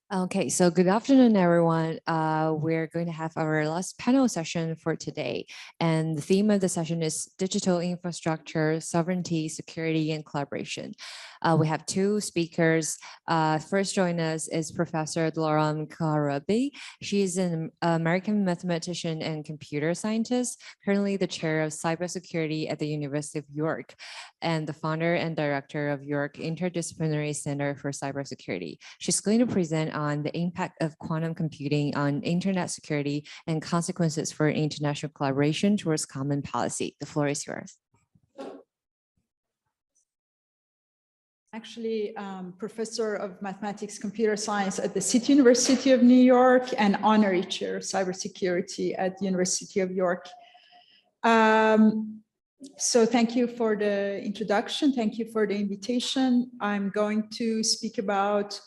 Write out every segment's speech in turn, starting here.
Okay, so good afternoon, everyone. We're going to have our last panel session for today. And the theme of the session is digital infrastructure, sovereignty, security, and collaboration. We have two speakers. First join us is Professor Loram Karabi. She is an American mathematician and computer scientist, currently the chair of cybersecurity at the University of York, and the founder and director of York Interdisciplinary Center for Cybersecurity. She's going to present on the impact of quantum computing on internet security and consequences for international collaboration towards common policy. The floor is yours. Actually, professor of mathematics, computer science at the City University of New York and honorary chair of cybersecurity at the University of York. So thank you for the introduction. Thank you for the invitation. I'm going to speak about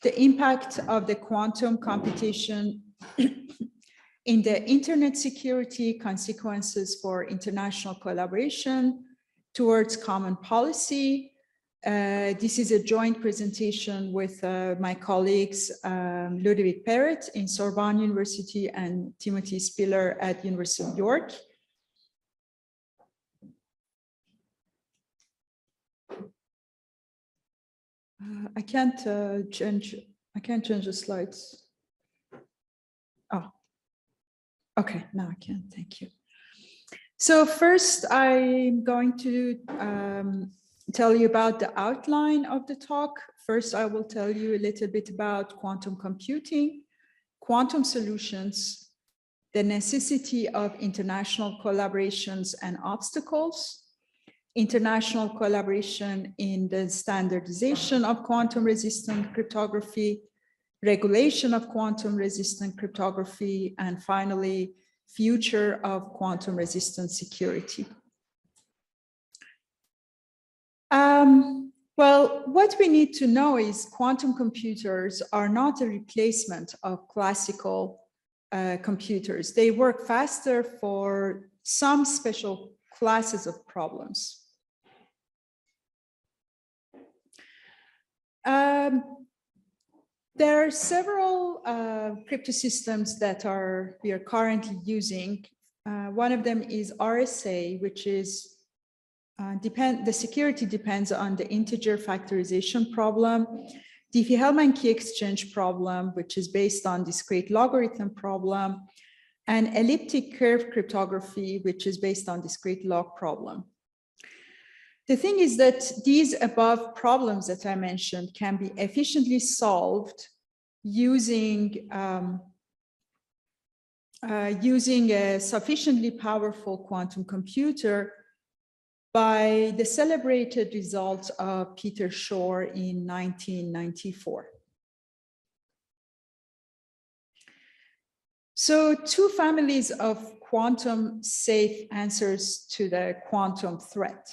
the impact of the quantum computation in the internet security, consequences for international collaboration towards common policy. This is a joint presentation with my colleagues, Ludovic Perret in Sorbonne University and Timothy Spiller at University of York. I can't change the slides. Oh, okay, now I can, thank you. So first I'm going to tell you about the outline of the talk. First, I will tell you a little bit about quantum computing, quantum solutions, the necessity of international collaborations and obstacles, international collaboration in the standardization of quantum resistant cryptography, regulation of quantum resistant cryptography, and finally, future of quantum resistant security. Well, what we need to know is quantum computers are not a replacement of classical computers. They work faster for some special classes of problems. There are several crypto systems that we are currently using. One of them is RSA, which is the security depends on the integer factorization problem, Diffie-Hellman key exchange problem, which is based on discrete logarithm problem, and elliptic curve cryptography, which is based on discrete log problem. The thing is that these above problems that I mentioned can be efficiently solved using a sufficiently powerful quantum computer by the celebrated results of Peter Shor in 1994. So two families of quantum safe answers to the quantum threat.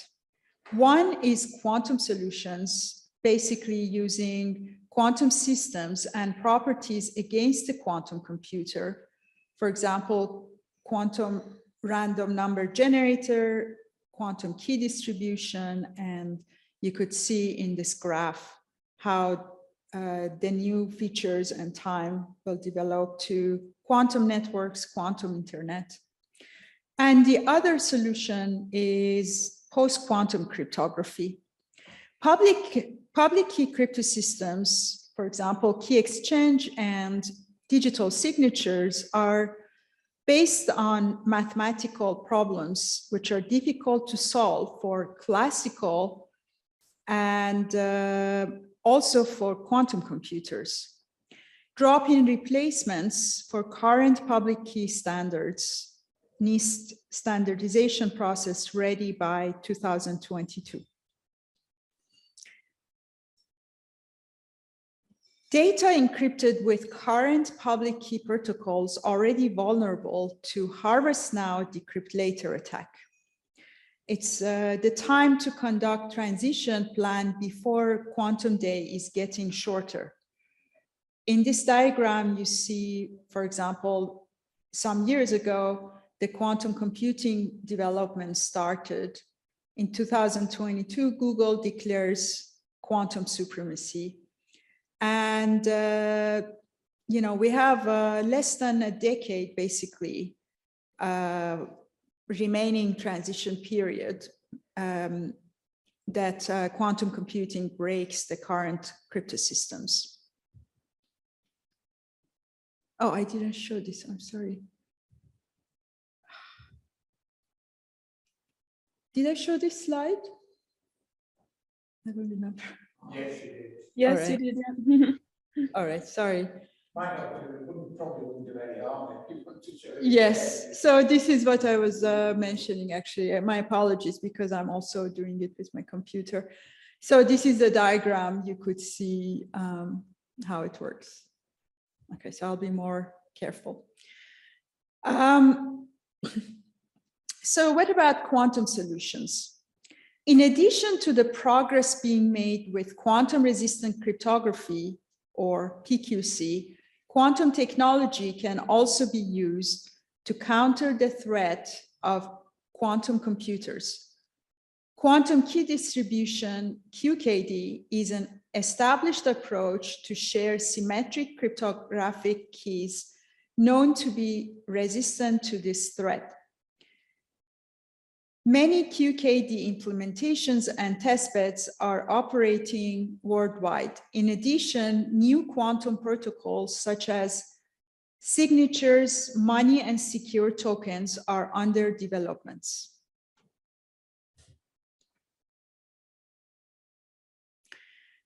One is quantum solutions, basically using quantum systems and properties against the quantum computer. For example, quantum random number generator, quantum key distribution, and you could see in this graph how the new features and time will develop to quantum networks, quantum internet. And the other solution is post-quantum cryptography. Public key crypto systems, for example, key exchange and digital signatures, are based on mathematical problems which are difficult to solve for classical and also for quantum computers. Drop-in replacements for current public key standards, NIST standardization process ready by 2022. Data encrypted with current public key protocols already vulnerable to harvest now, decrypt later attack. It's the time to conduct transition plan before quantum day is getting shorter. In this diagram, you see, for example, some years ago, the quantum computing development started. In 2022, Google declares quantum supremacy. And, you know, we have less than a decade, basically, remaining transition period that quantum computing breaks the current crypto systems. Oh, I didn't show this, I'm sorry. Did I show this slide? I don't remember. Yes, you did. Yes, All right. you did. All right, sorry. Might not do, it wouldn't probably do any harm if you want to show it. Yes, so this is what I was mentioning, actually. My apologies, because I'm also doing it with my computer. So this is the diagram. You could see how it works. Okay, so I'll be more careful. So what about quantum solutions? In addition to the progress being made with quantum resistant cryptography, or PQC, quantum technology can also be used to counter the threat of quantum computers. Quantum key distribution, QKD, is an established approach to share symmetric cryptographic keys known to be resistant to this threat. Many QKD implementations and testbeds are operating worldwide. In addition, new quantum protocols such as signatures, money, and secure tokens are under development.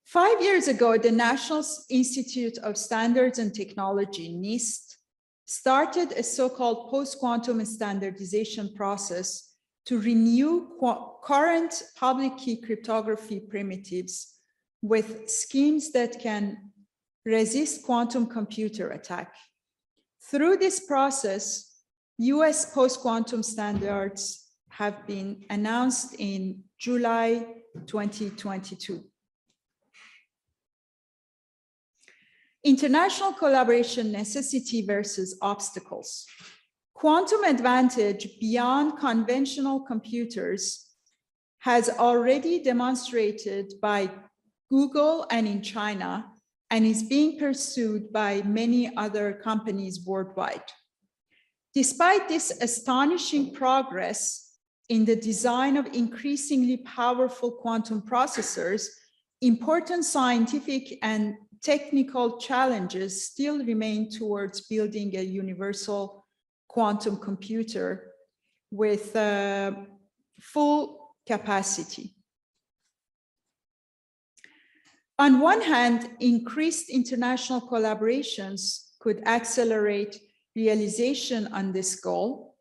Five years ago, the National Institute of Standards and Technology, NIST, started a so-called post-quantum standardization process to renew current public key cryptography primitives with schemes that can resist quantum computer attack. Through this process, US post-quantum standards have been announced in July 2022. International collaboration necessity versus obstacles. Quantum advantage beyond conventional computers has already demonstrated by Google and in China, and is being pursued by many other companies worldwide. Despite this astonishing progress in the design of increasingly powerful quantum processors, important scientific and technical challenges still remain towards building a universal quantum computer with full capacity. On one hand, increased international collaborations could accelerate realization on this goal.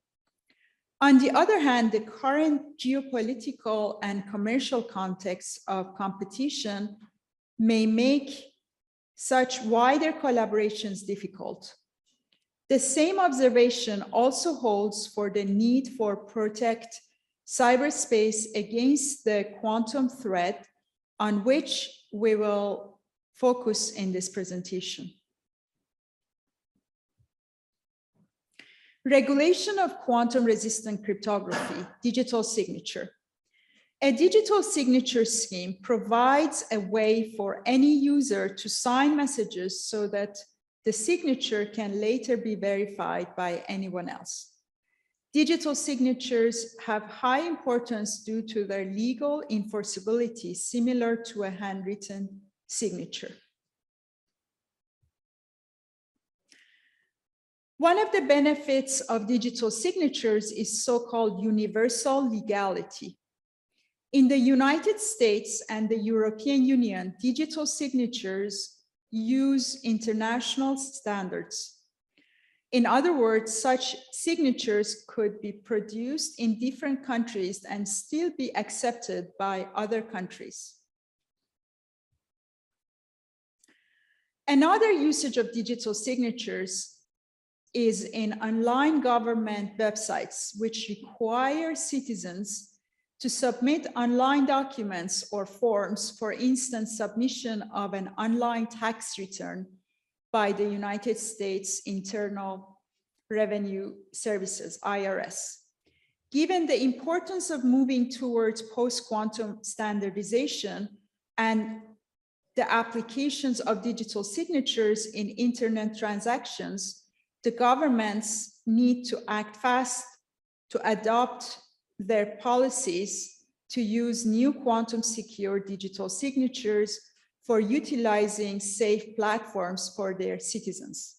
On the other hand, the current geopolitical and commercial context of competition may make such wider collaborations difficult. The same observation also holds for the need for protect cyberspace against the quantum threat, on which we will focus in this presentation. Regulation of quantum resistant cryptography, digital signature. A digital signature scheme provides a way for any user to sign messages so that the signature can later be verified by anyone else. Digital signatures have high importance due to their legal enforceability, similar to a handwritten signature. One of the benefits of digital signatures is so-called universal legality. In the United States and the European Union, digital signatures use international standards. In other words, such signatures could be produced in different countries and still be accepted by other countries. Another usage of digital signatures is in online government websites, which require citizens to submit online documents or forms, for instance, submission of an online tax return by the United States Internal Revenue Services, IRS. Given the importance of moving towards post-quantum standardization and the applications of digital signatures in internet transactions, the governments need to act fast to adopt their policies to use new quantum secure digital signatures for utilizing safe platforms for their citizens.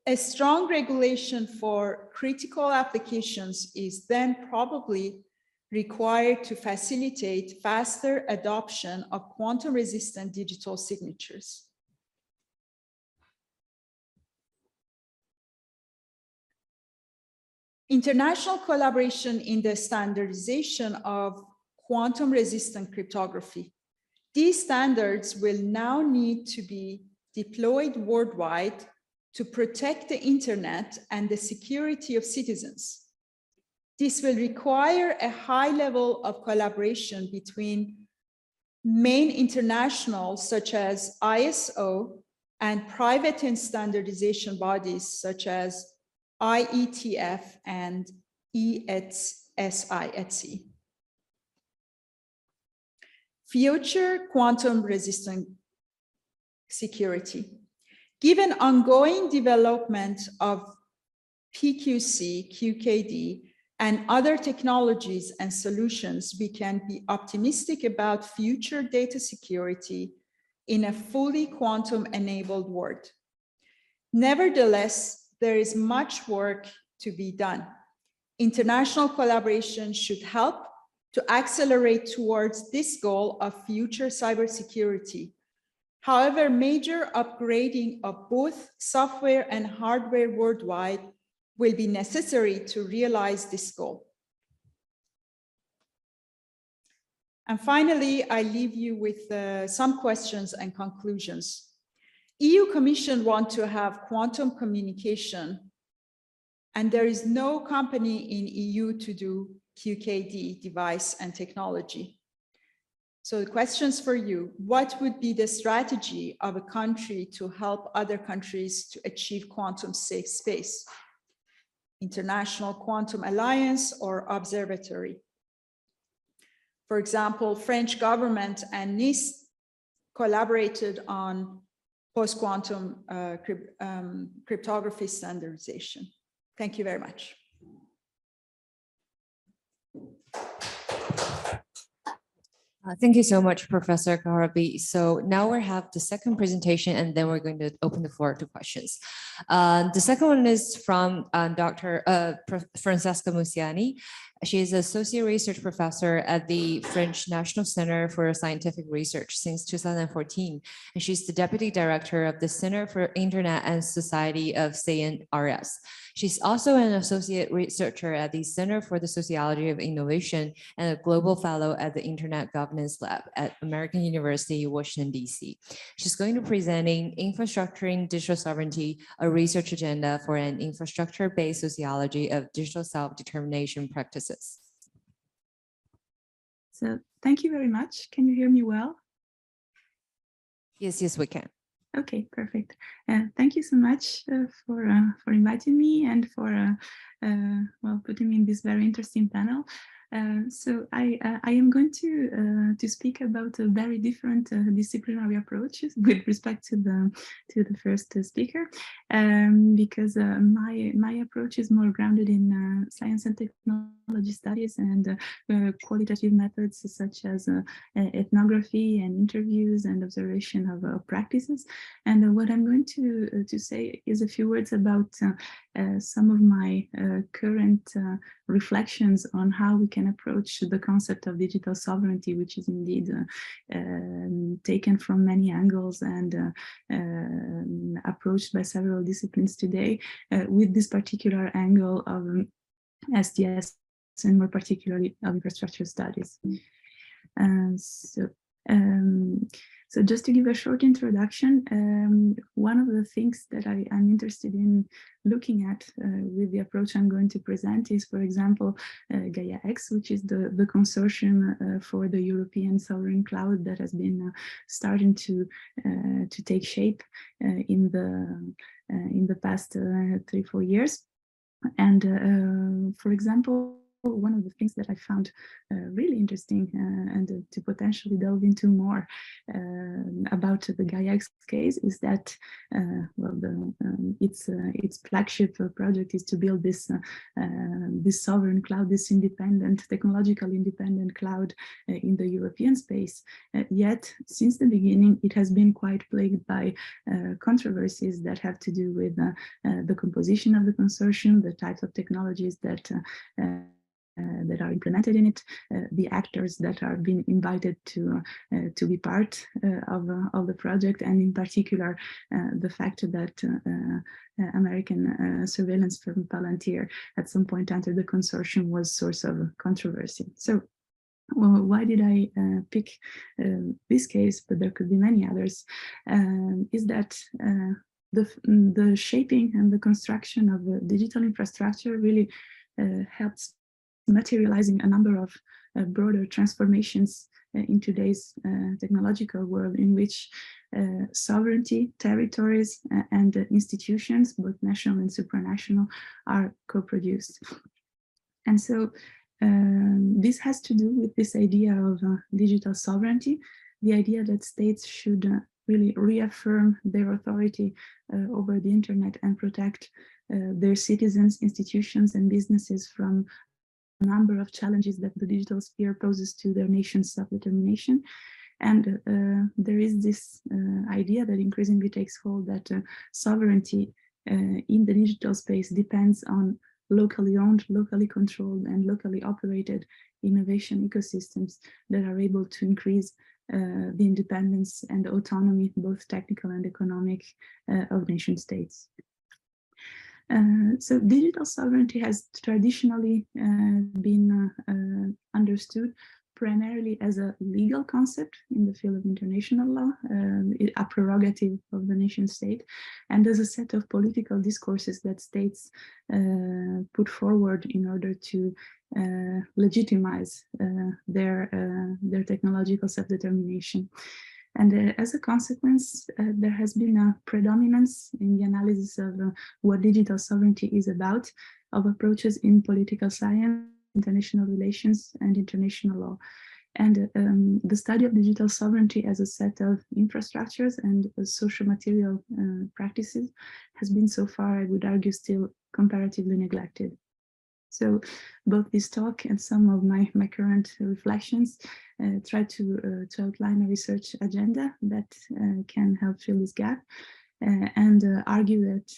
A strong regulation for critical applications is then probably required to facilitate faster adoption of quantum-resistant digital signatures. International collaboration in the standardization of quantum-resistant cryptography. These standards will now need to be deployed worldwide to protect the internet and the security of citizens. This will require a high level of collaboration between main internationals such as ISO and private and standardization bodies such as IETF and ESI. Future quantum-resistant security. Given ongoing development of PQC, QKD, and other technologies and solutions, we can be optimistic about future data security in a fully quantum-enabled world. Nevertheless, there is much work to be done. International collaboration should help to accelerate towards this goal of future cybersecurity. However, major upgrading of both software and hardware worldwide will be necessary to realize this goal. And finally, I leave you with some questions and conclusions. EU Commission want to have quantum communication, and there is no company in EU to do QKD device and technology. So the questions for you: what would be the strategy of a country to help other countries to achieve quantum safe space? International Quantum Alliance or Observatory? For example, French government and NIST collaborated on post-quantum cryptography standardization. Thank you very much. Thank you so much, Professor Karabi. So now we have the second presentation, and then we're going to open the floor to questions. The second one is from Dr. Francesca Musiani. She is Associate Research Professor at the French National Center for Scientific Research since 2014. And she's the Deputy Director of the Center for Internet and Society of CNRS. She's also an Associate Researcher at the Center for the Sociology of Innovation and a Global Fellow at the Internet Governance Lab at American University, Washington, D.C. She's going to be presenting Infrastructuring Digital Sovereignty, a research agenda for an infrastructure-based sociology of digital self-determination practices. So thank you very much. Can you hear me well? Yes, we can. Okay, perfect. Thank you so much for inviting me and for well, putting me in this very interesting panel. So I am going to speak about a very different disciplinary approaches with respect to the first speaker, because my approach is more grounded in science and technology studies and qualitative methods such as ethnography and interviews and observation of practices. And what I'm going to say is a few words about some of my current reflections on how we can approach the concept of digital sovereignty, which is indeed taken from many angles and approached by several disciplines today, with this particular angle of SDS and more particularly of infrastructure studies. So just to give a short introduction, one of the things that I'm interested in looking at with the approach I'm going to present is, for example, Gaia-X, which is the consortium for the European sovereign cloud that has been starting to take shape in the past 3-4 years. And for example, one of the things that I found really interesting and to potentially delve into more about the GaiaX case is that its flagship project is to build this sovereign cloud, this technologically independent cloud in the European space. Yet, since the beginning, it has been quite plagued by controversies that have to do with the composition of the consortium, the types of technologies that are implemented in it, the actors that are being invited to be part of the project, and in particular the fact that American surveillance firm Palantir at some point entered the consortium was source of controversy. So why did I pick this case, but there could be many others, is that the shaping and the construction of the digital infrastructure really helps materializing a number of broader transformations in today's technological world, in which sovereignty, territories, and institutions, both national and supranational, are co-produced. And so this has to do with this idea of digital sovereignty, the idea that states should really reaffirm their authority over the internet and protect their citizens, institutions, and businesses from a number of challenges that the digital sphere poses to their nation's self-determination. And there is this idea that increasingly takes hold that sovereignty in the digital space depends on locally owned, locally controlled, and locally operated innovation ecosystems that are able to increase the independence and autonomy, both technical and economic, of nation states. So digital sovereignty has traditionally been understood primarily as a legal concept in the field of international law, a prerogative of the nation state, and as a set of political discourses that states put forward in order to legitimize their technological self-determination. And as a consequence, there has been a predominance in the analysis of what digital sovereignty is about, of approaches in political science, international relations, and international law. And the study of digital sovereignty as a set of infrastructures and social material practices has been so far, I would argue, still comparatively neglected. So both this talk and some of my current reflections try to outline a research agenda that can help fill this gap and argue that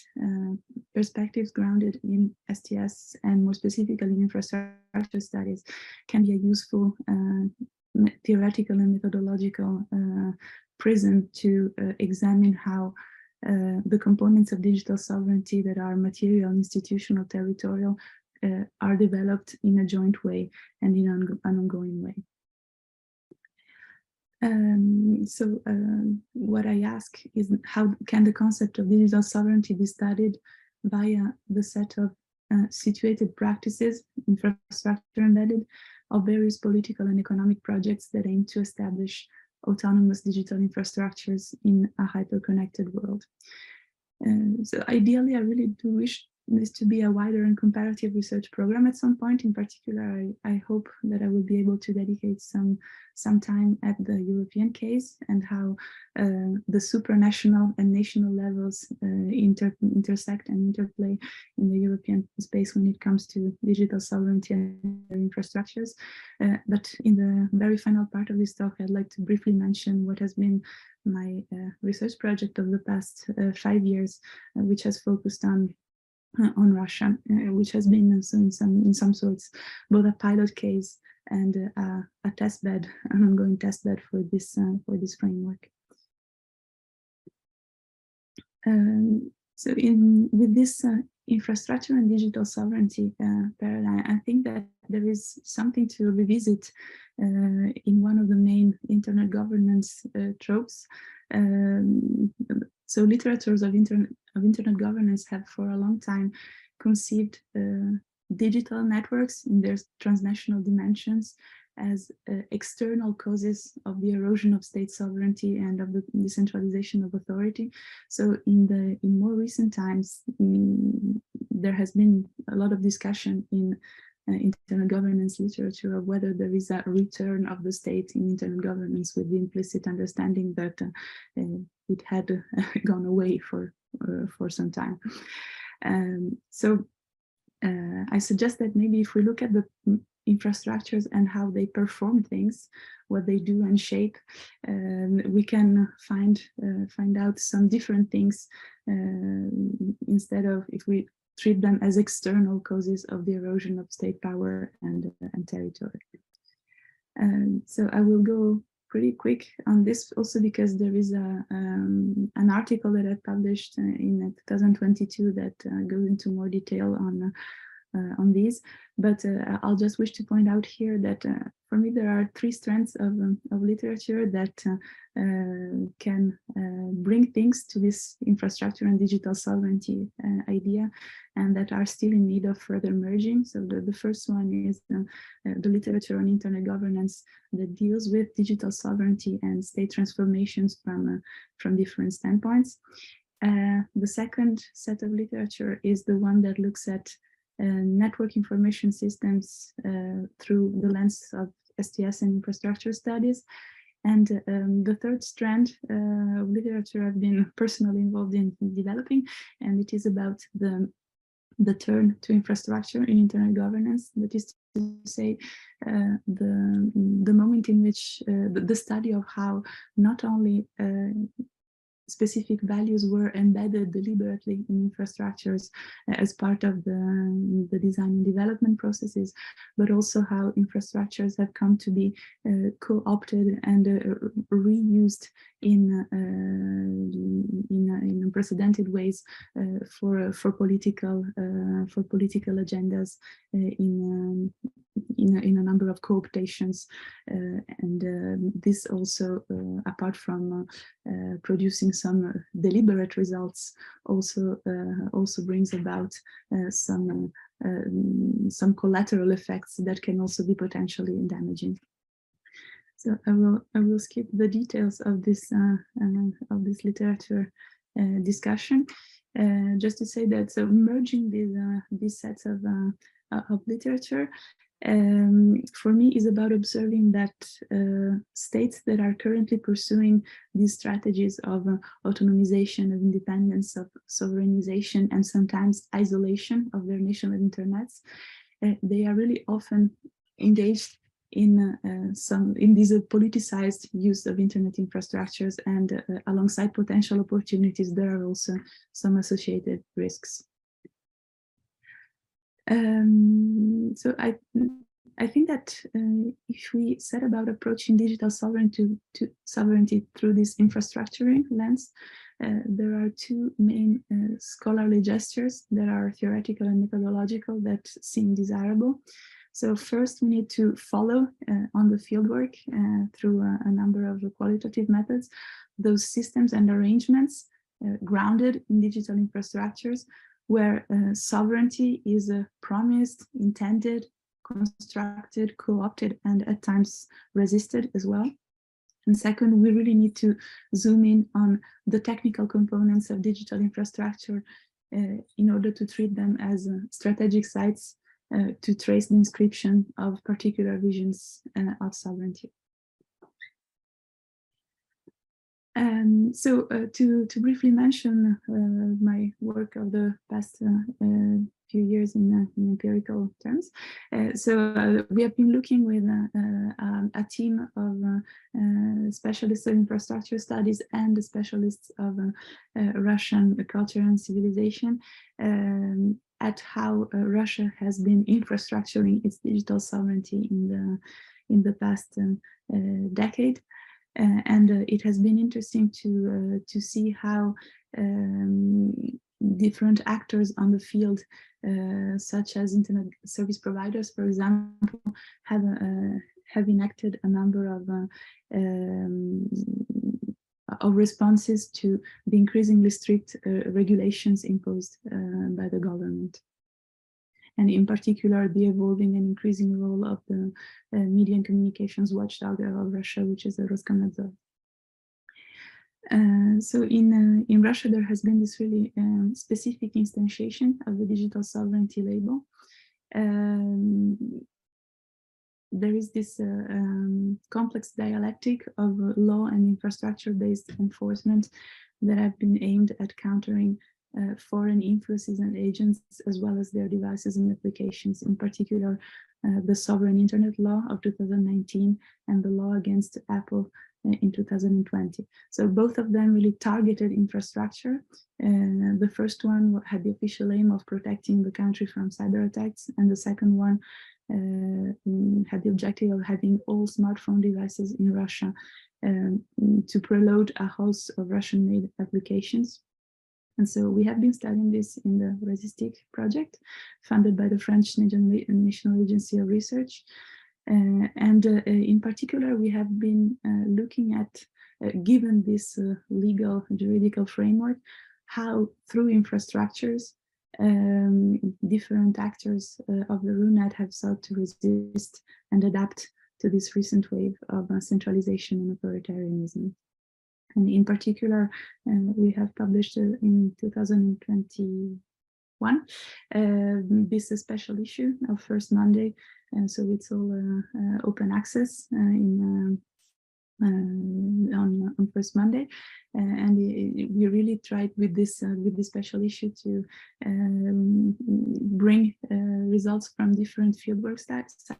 perspectives grounded in STS and more specifically in infrastructure studies can be a useful theoretical and methodological prism to examine how the components of digital sovereignty that are material, institutional, territorial, are developed in a joint way and in an ongoing way. So what I ask is, how can the concept of digital sovereignty be studied via the set of situated practices, infrastructure embedded, of various political and economic projects that aim to establish autonomous digital infrastructures in a hyper-connected world. So ideally, I really do wish this to be a wider and comparative research program at some point. In particular, I hope that I will be able to dedicate some time at the European case and how the supranational and national levels intersect and interplay in the European space when it comes to digital sovereignty and infrastructures. But in the very final part of this talk, I'd like to briefly mention what has been my research project of the past 5 years, which has focused on Russia, which has been in some sorts both a pilot case and a test bed, an ongoing test bed for this framework. So with this infrastructure and digital sovereignty paradigm, I think that there is something to revisit in one of the main internet governance tropes. So literatures of internet governance have for a long time conceived digital networks in their transnational dimensions as external causes of the erosion of state sovereignty and of the decentralization of authority. So in more recent times, there has been a lot of discussion in internal governance literature of whether there is a return of the state in internal governance with the implicit understanding that it had gone away for some time. I suggest that maybe if we look at the infrastructures and how they perform things, what they do and shape, we can find out some different things instead of if we treat them as external causes of the erosion of state power and territory. So I will go pretty quick on this also because there is an article that I published in 2022 that goes into more detail on these, but I'll just wish to point out here that for me there are three strands of literature that can bring things to this infrastructure and digital sovereignty idea, and that are still in need of further merging. So the first one is the literature on internal governance that deals with digital sovereignty and state transformations from different standpoints. The second set of literature is the one that looks at network information systems through the lens of STS and infrastructure studies. And the third strand of literature I've been personally involved in developing, and it is about the turn to infrastructure in internal governance. That is to say, the moment in which the study of how not only specific values were embedded deliberately in infrastructures as part of the design and development processes, but also how infrastructures have come to be co-opted and reused in unprecedented ways for political agendas in a number of co-optations, and this also, apart from producing some deliberate results, also brings about some collateral effects that can also be potentially damaging. So I will skip the details of this literature discussion, just to say that so merging these sets of literature for me is about observing that states that are currently pursuing these strategies of autonomization, of independence, of sovereignization, and sometimes isolation of their national internets, they are really often engaged in this politicized use of internet infrastructures, and alongside potential opportunities, there are also some associated risks. So I think that if we set about approaching digital sovereignty through this infrastructuring lens, there are two main scholarly gestures that are theoretical and methodological that seem desirable. So first, we need to follow on the fieldwork through a number of qualitative methods, those systems and arrangements grounded in digital infrastructures, where sovereignty is promised, intended, constructed, co-opted, and at times resisted as well. And second, we really need to zoom in on the technical components of digital infrastructure in order to treat them as strategic sites to trace the inscription of particular visions of sovereignty. So to briefly mention my work of the past few years in empirical terms. So we have been looking with a team of specialists of infrastructure studies and the specialists of Russian culture and civilization at how Russia has been infrastructuring its digital sovereignty in the past decade. And it has been interesting to see how different actors on the field, such as internet service providers, for example, have enacted a number of responses to the increasingly strict regulations imposed by the government. And in particular, the evolving and increasing role of the Media and Communications Watchdog of Russia, which is the Roskomnadzor. So in Russia, there has been this really specific instantiation of the digital sovereignty label. there is this complex dialectic of law and infrastructure-based enforcement that have been aimed at countering foreign influences and agents, as well as their devices and applications, in particular the Sovereign Internet Law of 2019 and the law against Apple in 2020. So both of them really targeted infrastructure. The first one had the official aim of protecting the country from cyber attacks, and the second one had the objective of having all smartphone devices in Russia to preload a host of Russian-made applications. And so we have been studying this in the Resistic project, funded by the French National Agency of Research. In particular, we have been looking at, given this legal juridical framework, how through infrastructures, different actors of the RUNET have sought to resist and adapt to this recent wave of centralization and authoritarianism. And in particular, we have published in 2021 this special issue of First Monday, so it's all open access on First Monday, and we really tried with this special issue to bring results from different fieldwork sites,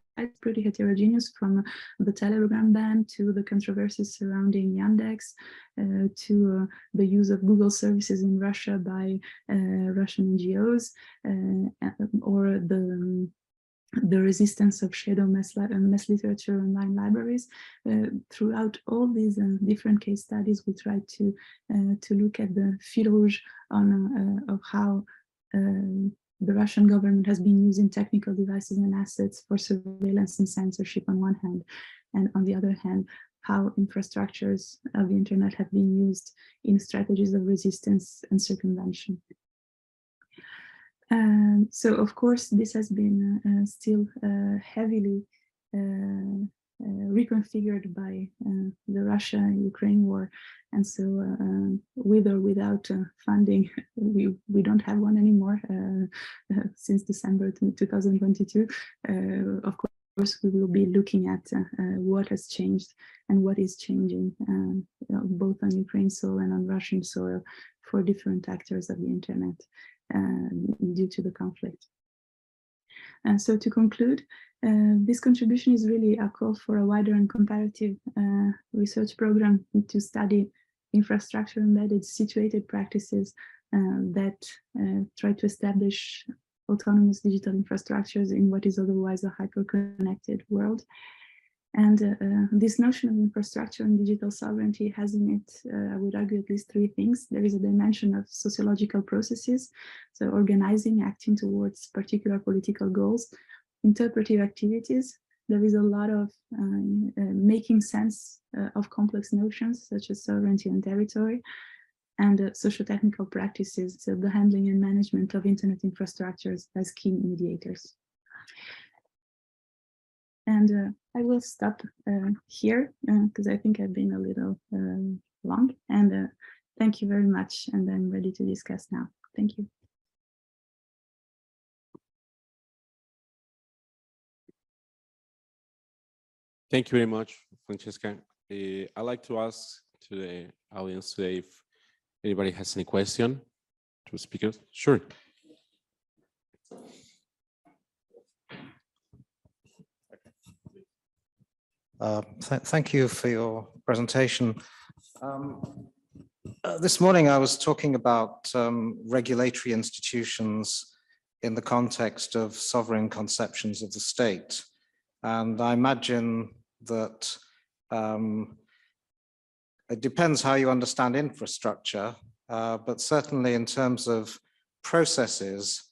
pretty heterogeneous, from the Telegram ban to the controversies surrounding Yandex, to the use of Google services in Russia by Russian NGOs, or the resistance of shadow mass literature online libraries. Throughout all these different case studies, we tried to look at the fil rouge of how the Russian government has been using technical devices and assets for surveillance and censorship on one hand, and on the other hand, how infrastructures of the internet have been used in strategies of resistance and circumvention. So, of course, this has been still heavily reconfigured by the Russia-Ukraine war. And so with or without funding, we don't have one anymore since December 2022. Of course, we will be looking at what has changed and what is changing, both on Ukraine soil and on Russian soil, for different actors of the internet due to the conflict. And so to conclude, this contribution is really a call for a wider and comparative research program to study infrastructure embedded situated practices that try to establish autonomous digital infrastructures in what is otherwise a hyper-connected world. And this notion of infrastructure and digital sovereignty has in it, I would argue, at least three things. There is a dimension of sociological processes, so organizing, acting towards particular political goals, interpretive activities. There is a lot of making sense of complex notions such as sovereignty and territory, and socio-technical practices, so the handling and management of internet infrastructures as key mediators. And I will stop here because I think I've been a little long, and thank you very much, and I'm ready to discuss now. Thank you. Thank you very much, Francesca. I'd like to ask to the audience today if anybody has any question to the speakers. Sure. Thank you for your presentation. This morning I was talking about regulatory institutions in the context of sovereign conceptions of the state. And I imagine that it depends how you understand infrastructure, but certainly in terms of processes,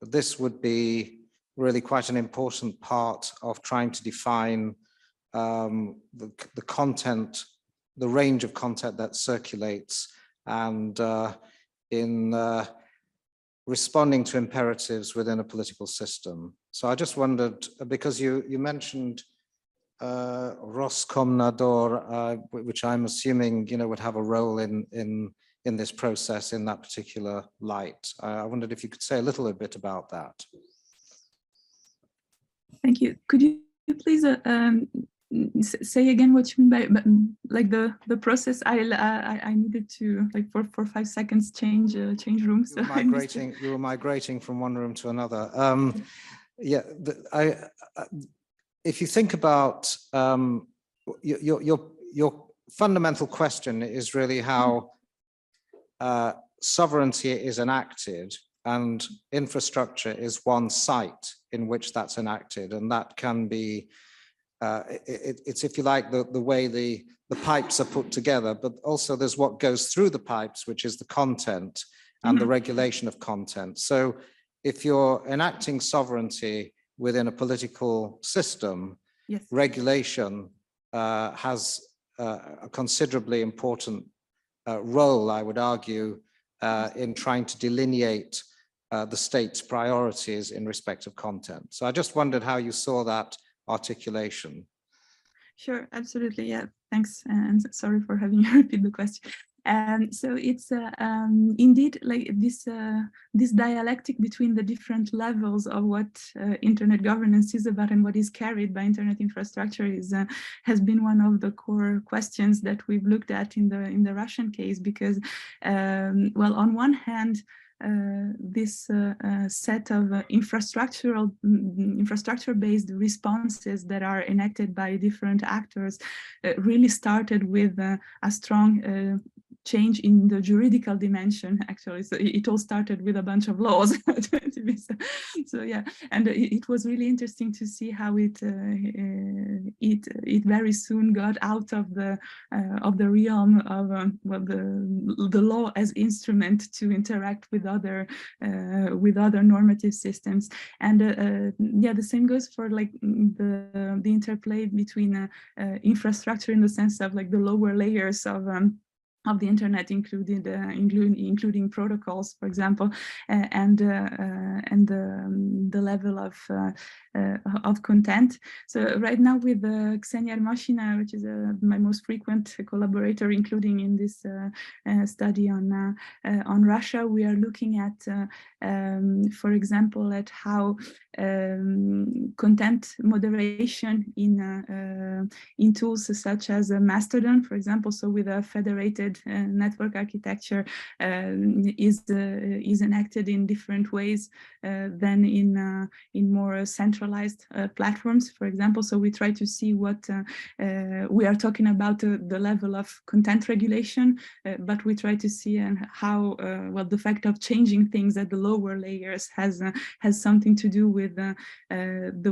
this would be really quite an important part of trying to define the content, the range of content that circulates, and in responding to imperatives within a political system. So I just wondered, because you mentioned Roskomnadzor, which I'm assuming would have a role in this process in that particular light. I wondered if you could say a little bit about that. Thank you. Could you please say again what you mean by like the process? I needed to like for 5 seconds change room. So You were migrating from one room to another. Yeah, if you think about your fundamental question is really how sovereignty is enacted, and infrastructure is one site in which that's enacted, and that can be it's, if you like, the way the pipes are put together, but also there's what goes through the pipes, which is the content and the regulation of content. So if you're enacting sovereignty within a political system, yes, regulation has a considerably important role, I would argue, in trying to delineate the state's priorities in respect of content. So I just wondered how you saw that articulation. Sure, absolutely. Yeah, thanks. And sorry for having you repeat the question. So it's indeed like this dialectic between the different levels of what internet governance is about and what is carried by internet infrastructure is has been one of the core questions that we've looked at in the Russian case, because well, on one hand, this set of infrastructure-based responses that are enacted by different actors really started with a strong change in the juridical dimension, actually. So it all started with a bunch of laws. So yeah, and it was really interesting to see how it very soon got out of the realm of well, the law as instrument to interact with other normative systems. And yeah, the same goes for like the interplay between infrastructure in the sense of like the lower layers of the internet, including protocols, for example, and the level of content. So right now with Ksenia Ermoshina, which is my most frequent collaborator, including in this study on Russia, we are looking at, for example, at how content moderation in tools such as Mastodon, for example, so with a federated network architecture, is enacted in different ways than in more centralized platforms, for example. So we try to see what we are talking about the level of content regulation, but we try to see and how well the fact of changing things at the lower layers has something to do with the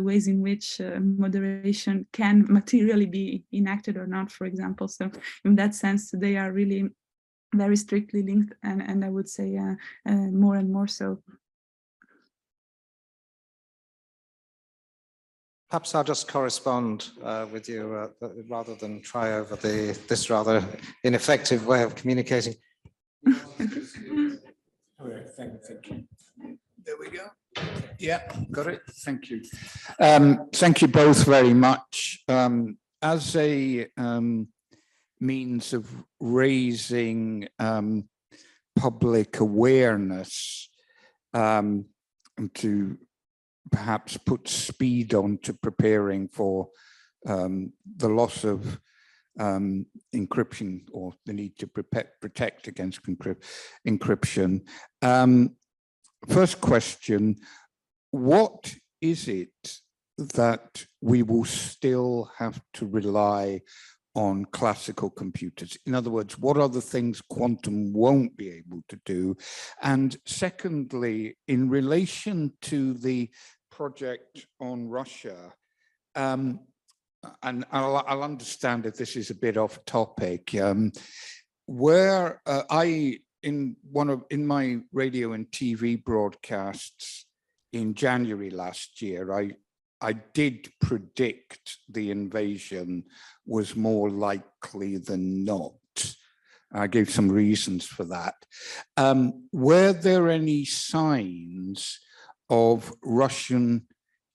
ways in which moderation can materially be enacted or not, for example. So in that sense, they are really very strictly linked, and I would say more and more so. Perhaps I'll just correspond with you rather than try over this rather ineffective way of communicating. Okay, thank you. There we go. Yeah, got it. Thank you. Thank you both very much. As a means of raising public awareness and to perhaps put speed on to preparing for the loss of encryption, or the need to protect against encryption. First question, what is it that we will still have to rely on classical computers? In other words, what are the things quantum won't be able to do? And secondly, in relation to the project on Russia, and I'll understand if this is a bit off topic, where in my radio and TV broadcasts in January last year, I did predict the invasion was more likely than not. I gave some reasons for that. Were there any signs of Russian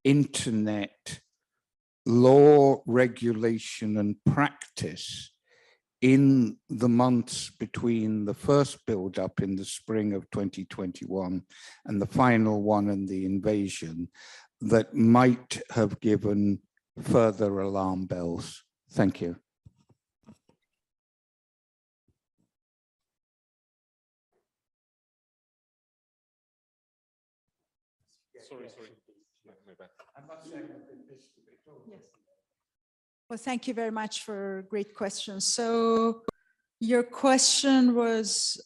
internet law, regulation, and practice in the months between the first build-up in the spring of 2021 and the final one and the invasion, that might have given further alarm bells? Thank you. Sorry. My bad. Yes. Well, thank you very much for great questions. So your question was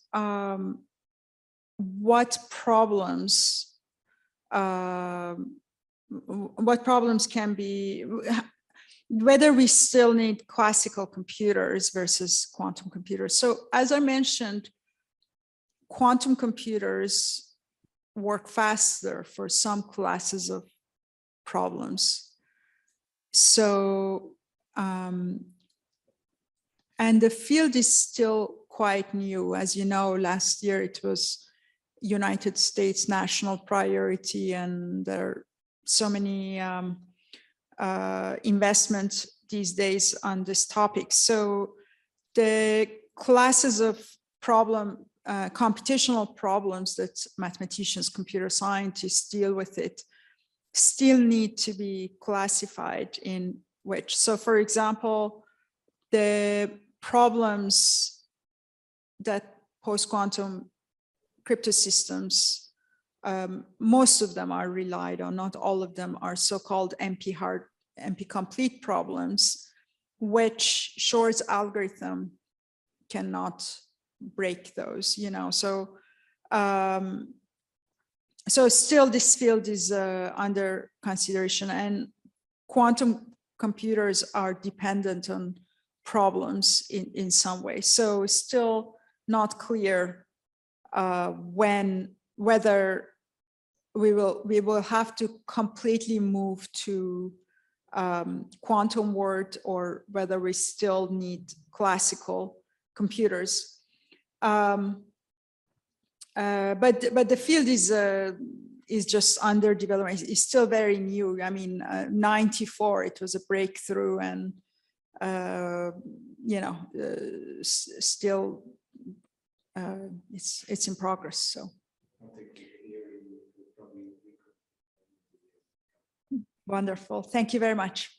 what problems can be, whether we still need classical computers versus quantum computers. So as I mentioned, quantum computers work faster for some classes of problems. So, and the field is still quite new. As you know, last year it was United States national priority, and there are so many investments these days on this topic. So the classes of computational problems that mathematicians, computer scientists deal with it still need to be classified in which. So for example, the problems that post-quantum crypto systems, most of them are relied on, not all of them are so-called NP-complete problems, which Shor's algorithm cannot break those, so so still this field is under consideration, and quantum computers are dependent on problems in some way. So it's still not clear whether we will have to completely move to quantum world, or whether we still need classical computers. But the field is just under development. It's still very new. I mean, 94, it was a breakthrough, and still it's in progress. So wonderful. Thank you very much.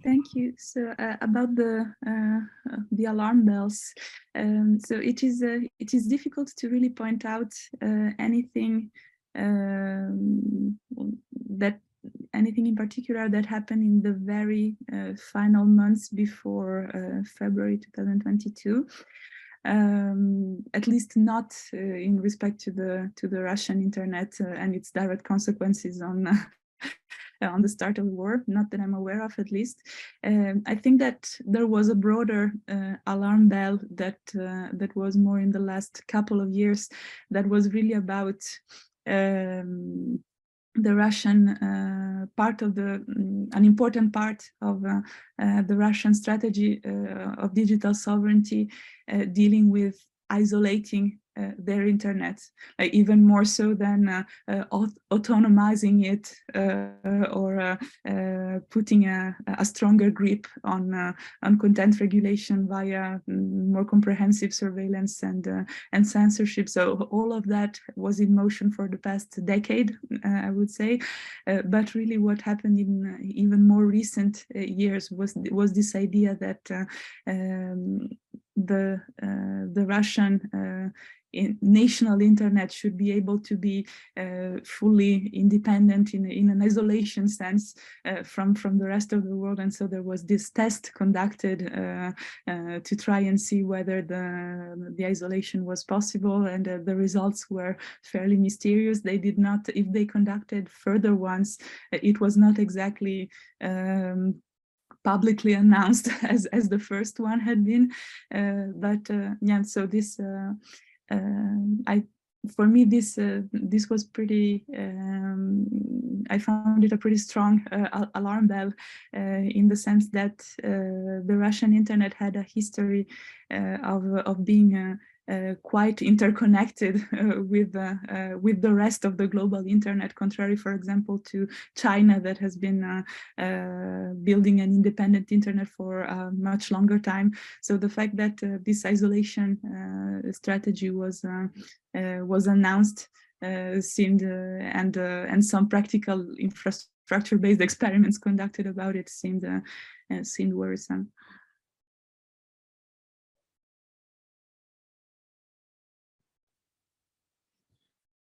Thank you. So about the alarm bells, so it is difficult to really point out anything anything in particular that happened in the very final months before February 2022. At least not in respect to the Russian internet and its direct consequences on the start of the war, not that I'm aware of, at least. I think that there was a broader alarm bell that was more in the last couple of years, that was really about the Russian part of an important part of the Russian strategy of digital sovereignty, dealing with isolating their internet, even more so than autonomizing it or putting a stronger grip on content regulation via more comprehensive surveillance and censorship. So all of that was in motion for the past decade, I would say. But really, what happened in even more recent years was this idea that the Russian national internet should be able to be fully independent in an isolation sense from the rest of the world. And so there was this test conducted to try and see whether the isolation was possible, and the results were fairly mysterious. They did not, if they conducted further ones, it was not exactly publicly announced as the first one had been, yeah, so this for me, this was pretty, I found it a pretty strong alarm bell in the sense that the Russian internet had a history of being quite interconnected with the rest of the global internet, contrary, for example, to China, that has been building an independent internet for a much longer time. So the fact that this isolation strategy was announced seemed and some practical infrastructure-based experiments conducted about it seemed worrisome.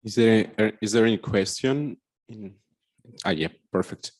Is there any question? Yeah, perfect.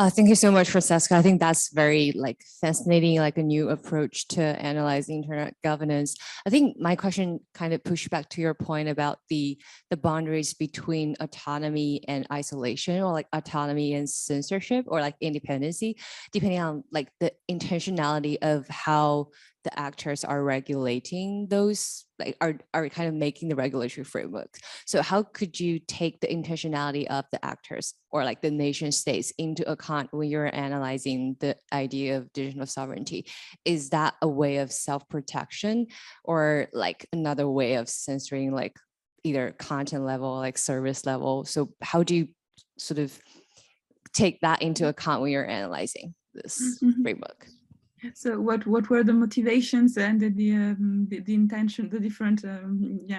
Thank you so much, Francesca. I think that's very like fascinating, like a new approach to analyzing internet governance. I think my question kind of pushed back to your point about the boundaries between autonomy and isolation, or like autonomy and censorship, or like independency, depending on like the intentionality of how the actors are regulating those, like are kind of making the regulatory framework. So how could you take the intentionality of the actors or like the nation states into account when you're analyzing the idea of digital sovereignty? Is that a way of self-protection, or like another way of censoring, like either content level, like service level? So how do you sort of take that into account when you're analyzing this framework? So what were the motivations and the intention, the different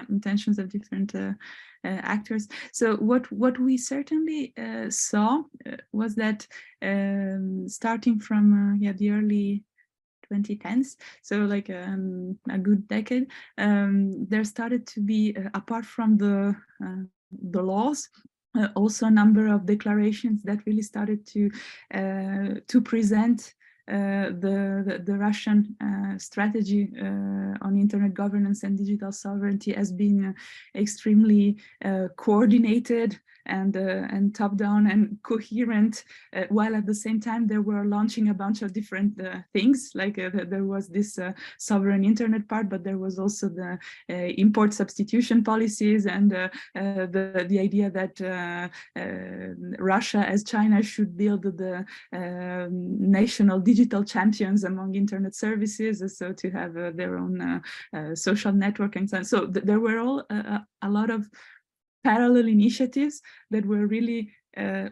intentions of different actors? So what we certainly saw was that starting from the early 2010s, so like a good decade, there started to be, apart from the laws, also a number of declarations that really started to present the Russian strategy on internet governance and digital sovereignty as being extremely coordinated and top-down and coherent, while at the same time they were launching a bunch of different things. Like there was this sovereign internet part, but there was also the import substitution policies and the idea that Russia, as China, should build the national digital champions among internet services, so to have their own social network and so on. So there were all a lot of parallel initiatives that were really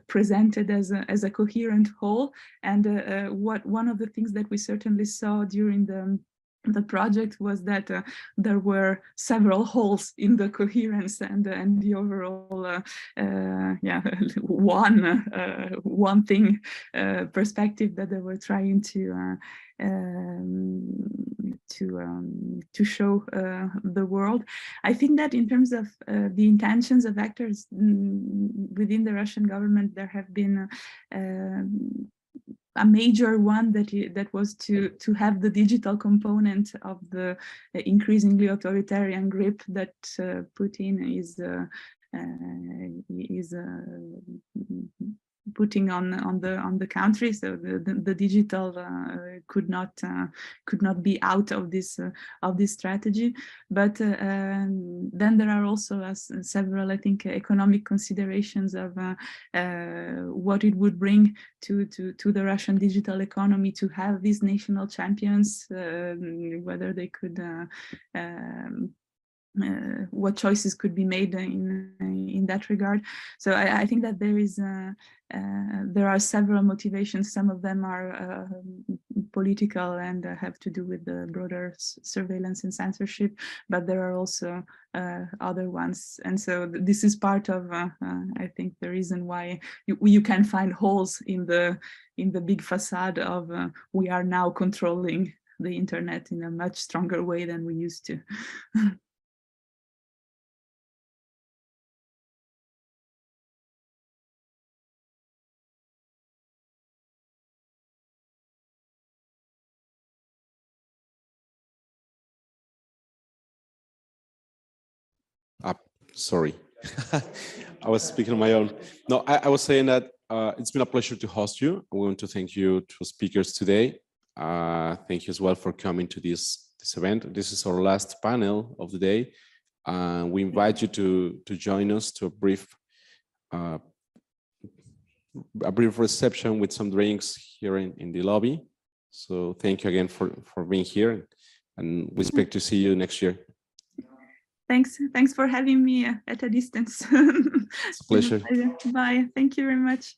presented as a coherent whole. And one of the things that we certainly saw during the project was that there were several holes in the coherence and the overall one thing perspective that they were trying to show the world. I think that in terms of the intentions of actors within the Russian government, there have been a major one that was to have the digital component of the increasingly authoritarian grip that Putin is putting on the country. So the digital could not be out of this strategy. But then there are also several, I think, economic considerations of what it would bring to the Russian digital economy to have these national champions, whether they could what choices could be made in that regard. So I think that there are several motivations. Some of them are political and have to do with the broader surveillance and censorship, but there are also other ones. And so this is part of, I think, the reason why you can find holes in the big facade of we are now controlling the internet in a much stronger way than we used to. Sorry, I was speaking on my own. No, I was saying that it's been a pleasure to host you. I want to thank you to speakers today. Thank you as well for coming to this event. This is our last panel of the day. We invite you to join us to a brief reception with some drinks here in the lobby. So thank you again for being here, and we expect to see you next year. Thanks for having me at a distance. It's a pleasure. Bye. Thank you very much.